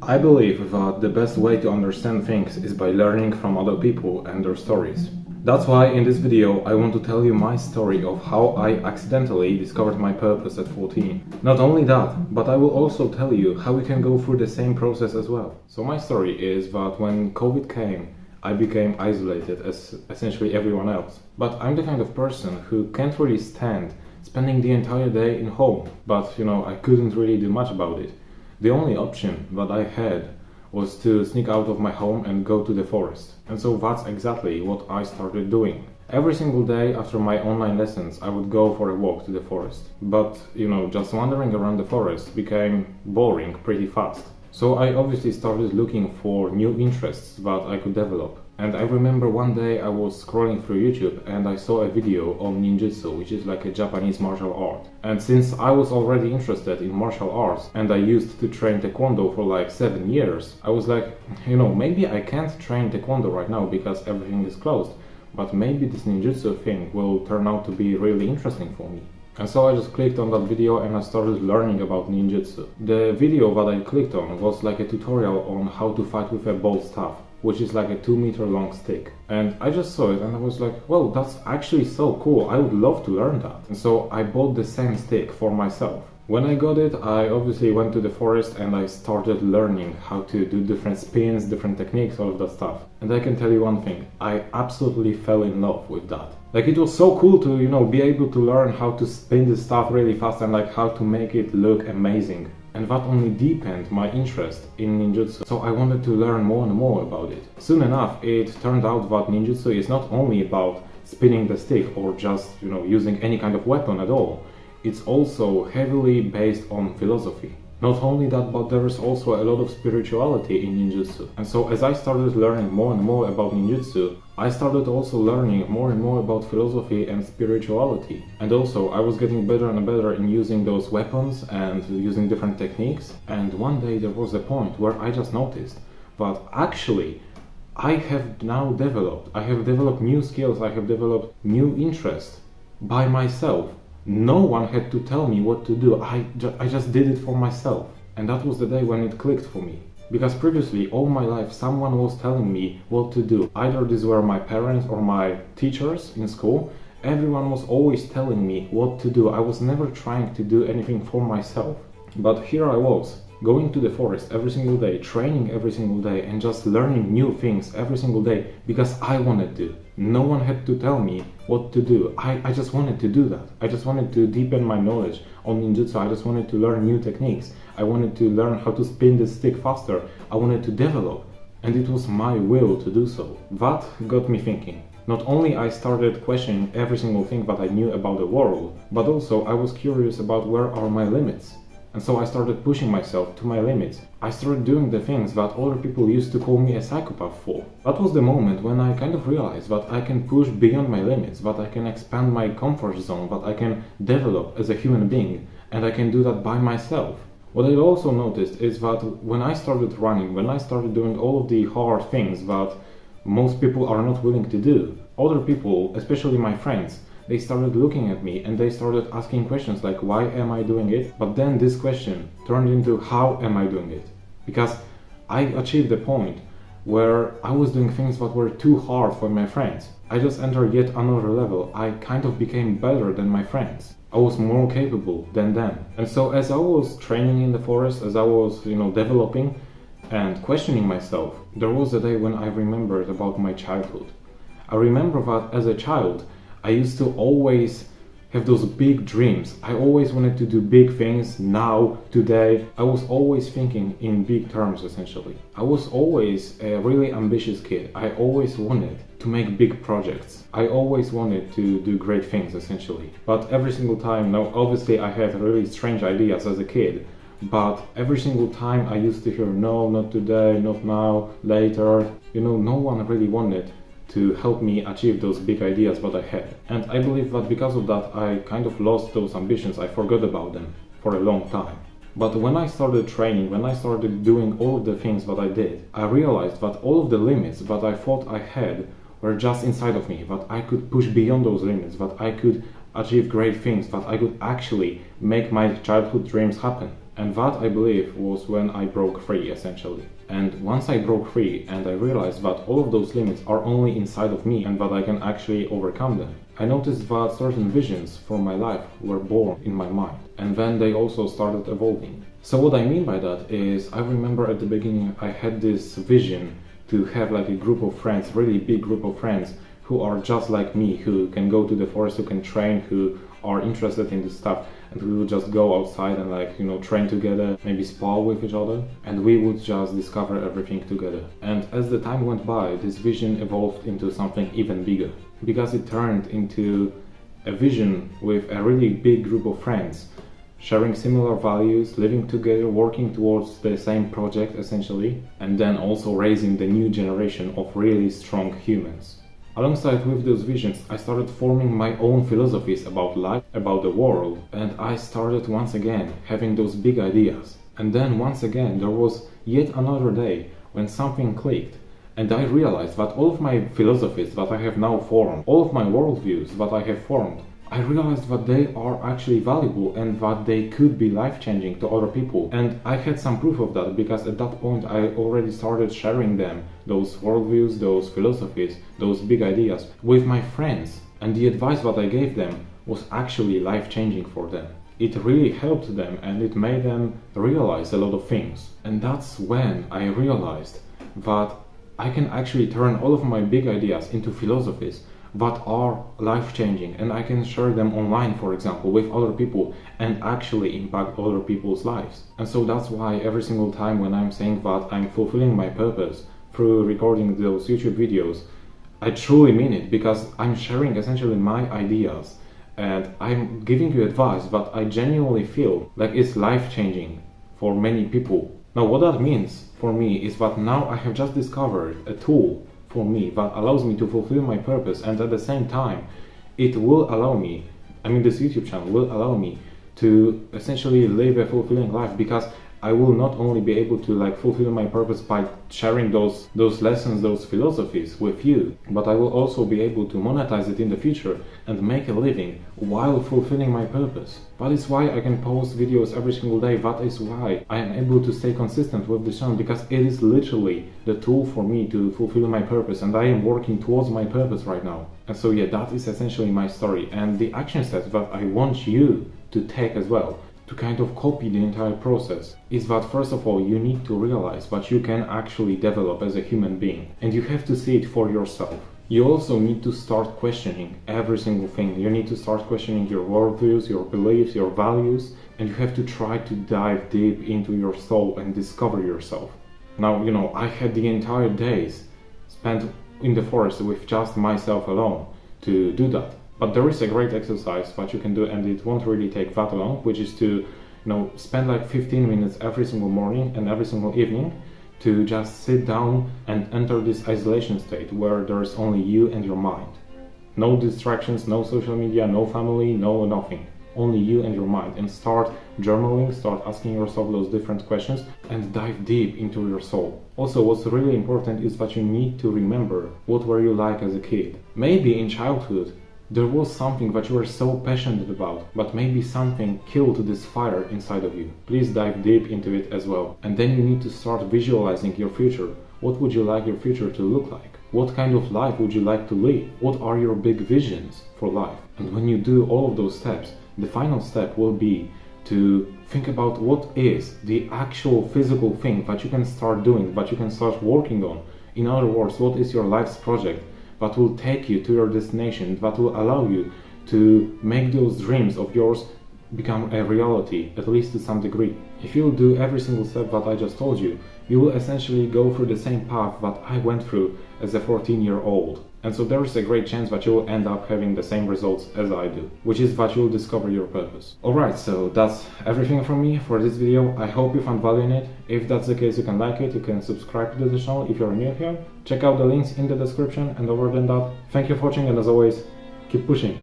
I believe that the best way to understand things is by learning from other people and their stories. That's why in this video I want to tell you my story of how I accidentally discovered my purpose at 14. Not only that, but I will also tell you how we can go through the same process as well. So my story is that when COVID came, I became isolated as essentially everyone else. But I'm the kind of person who can't really stand spending the entire day in home. But I couldn't really do much about it. The only option that I had was to sneak out of my home and go to the forest. And so that's exactly what I started doing. Every single day after my online lessons, I would go for a walk to the forest. But, just wandering around the forest became boring pretty fast. So I obviously started looking for new interests that I could develop. And I remember one day I was scrolling through YouTube and I saw a video on ninjutsu, which is like a Japanese martial art. And since I was already interested in martial arts and I used to train taekwondo for like 7 years, I was like, maybe I can't train taekwondo right now because everything is closed, but maybe this ninjutsu thing will turn out to be really interesting for me. And so I just clicked on that video and I started learning about ninjutsu. The video that I clicked on was like a tutorial on how to fight with a bow staff, which is like a 2-meter long stick. And I just saw it and I was like, well, that's actually so cool, I would love to learn that. And so I bought the same stick for myself. When I got it, I obviously went to the forest and I started learning how to do different spins, different techniques, all of that stuff. And I can tell you one thing, I absolutely fell in love with that. Like, it was so cool to, be able to learn how to spin the stuff really fast and like how to make it look amazing. And that only deepened my interest in ninjutsu, so I wanted to learn more and more about it. Soon enough, it turned out that ninjutsu is not only about spinning the stick or just, using any kind of weapon at all. It's also heavily based on philosophy. Not only that, but there is also a lot of spirituality in ninjutsu. And so as I started learning more and more about ninjutsu, I started also learning more and more about philosophy and spirituality. And also I was getting better and better in using those weapons and using different techniques. And one day there was a point where I just noticed that actually I have developed new skills, I have developed new interests by myself. No one had to tell me what to do, I just did it for myself. And that was the day when it clicked for me. Because previously, all my life, someone was telling me what to do. Either these were my parents or my teachers in school. Everyone was always telling me what to do. I was never trying to do anything for myself. But here I was, going to the forest every single day, training every single day, and just learning new things every single day because I wanted to. No one had to tell me what to do. I just wanted to do that. I just wanted to deepen my knowledge on ninjutsu. I just wanted to learn new techniques. I wanted to learn how to spin the stick faster. I wanted to develop. And it was my will to do so. That got me thinking. Not only I started questioning every single thing that I knew about the world, but also I was curious about where are my limits. And so I started pushing myself to my limits. I started doing the things that other people used to call me a psychopath for. That was the moment when I kind of realized that I can push beyond my limits, that I can expand my comfort zone, that I can develop as a human being, and I can do that by myself. What I also noticed is that when I started running, when I started doing all of the hard things that most people are not willing to do, other people, especially my friends, they started looking at me and they started asking questions like, why am I doing it? But then this question turned into, how am I doing it? Because I achieved the point where I was doing things that were too hard for my friends. I just entered yet another level. I kind of became better than my friends. I was more capable than them. And so as I was training in the forest, as I was, developing and questioning myself, there was a day when I remembered about my childhood. I remember that as a child, I used to always have those big dreams. I always wanted to do big things now, today. I was always thinking in big terms, essentially. I was always a really ambitious kid. I always wanted to make big projects. I always wanted to do great things, essentially. But every single time, now obviously I had really strange ideas as a kid, but every single time I used to hear, no, not today, not now, later. No one really wanted to help me achieve those big ideas that I had. And I believe that because of that, I kind of lost those ambitions. I forgot about them for a long time. But when I started training, when I started doing all of the things that I did, I realized that all of the limits that I thought I had were just inside of me, that I could push beyond those limits, that I could achieve great things, that I could actually make my childhood dreams happen. And that, I believe, was when I broke free, essentially. And once I broke free and I realized that all of those limits are only inside of me and that I can actually overcome them, I noticed that certain visions for my life were born in my mind, and then they also started evolving. So what I mean by that is, I remember at the beginning I had this vision to have like a group of friends, really big group of friends, who are just like me, who can go to the forest, who can train, who are interested in this stuff, and we would just go outside and train together, maybe spar with each other, and we would just discover everything together. And as the time went by, this vision evolved into something even bigger, because it turned into a vision with a really big group of friends, sharing similar values, living together, working towards the same project essentially, and then also raising the new generation of really strong humans. Alongside with those visions, I started forming my own philosophies about life, about the world, and I started once again having those big ideas. And then once again there was yet another day when something clicked, and I realized that all of my philosophies that I have now formed, all of my worldviews that I have formed, I realized that they are actually valuable and that they could be life-changing to other people. And I had some proof of that, because at that point I already started sharing them, those worldviews, those philosophies, those big ideas, with my friends. And the advice that I gave them was actually life-changing for them. It really helped them and it made them realize a lot of things. And that's when I realized that I can actually turn all of my big ideas into philosophies that are life-changing, and I can share them online, for example, with other people and actually impact other people's lives. And so that's why every single time when I'm saying that I'm fulfilling my purpose through recording those YouTube videos, I truly mean it, because I'm sharing essentially my ideas and I'm giving you advice that I genuinely feel like it's life-changing for many people. Now what that means for me is that now I have just discovered a tool for me that allows me to fulfill my purpose, and at the same time it will allow me, this YouTube channel will allow me to essentially live a fulfilling life, because I will not only be able to fulfill my purpose by sharing those lessons, those philosophies with you, but I will also be able to monetize it in the future and make a living while fulfilling my purpose. That is why I can post videos every single day. That is why I am able to stay consistent with this channel, because it is literally the tool for me to fulfill my purpose, and I am working towards my purpose right now. And so yeah, that is essentially my story, and the action steps that I want you to take as well, to kind of copy the entire process, is that first of all you need to realize that you can actually develop as a human being, and you have to see it for yourself. You also need to start questioning every single thing. You need to start questioning your worldviews, your beliefs, your values, and you have to try to dive deep into your soul and discover yourself. Now, I had the entire days spent in the forest with just myself alone to do that. But there is a great exercise that you can do, and it won't really take that long, which is to spend 15 minutes every single morning and every single evening to just sit down and enter this isolation state where there is only you and your mind. No distractions, no social media, no family, no nothing. Only you and your mind. And start journaling, start asking yourself those different questions and dive deep into your soul. Also, what's really important is that you need to remember what were you like as a kid. Maybe in childhood there was something that you were so passionate about, but maybe something killed this fire inside of you. Please dive deep into it as well. And then you need to start visualizing your future. What would you like your future to look like? What kind of life would you like to live? What are your big visions for life? And when you do all of those steps, the final step will be to think about what is the actual physical thing that you can start doing, that you can start working on. In other words, what is your life's project that will take you to your destination, that will allow you to make those dreams of yours become a reality, at least to some degree. If you do every single step that I just told you, you will essentially go through the same path that I went through as a 14-year-old. And so there is a great chance that you will end up having the same results as I do, which is that you will discover your purpose. Alright, so that's everything from me for this video. I hope you found value in it. If that's the case, you can like it, you can subscribe to the channel if you're new here. Check out the links in the description, and other than that, thank you for watching, and as always, keep pushing.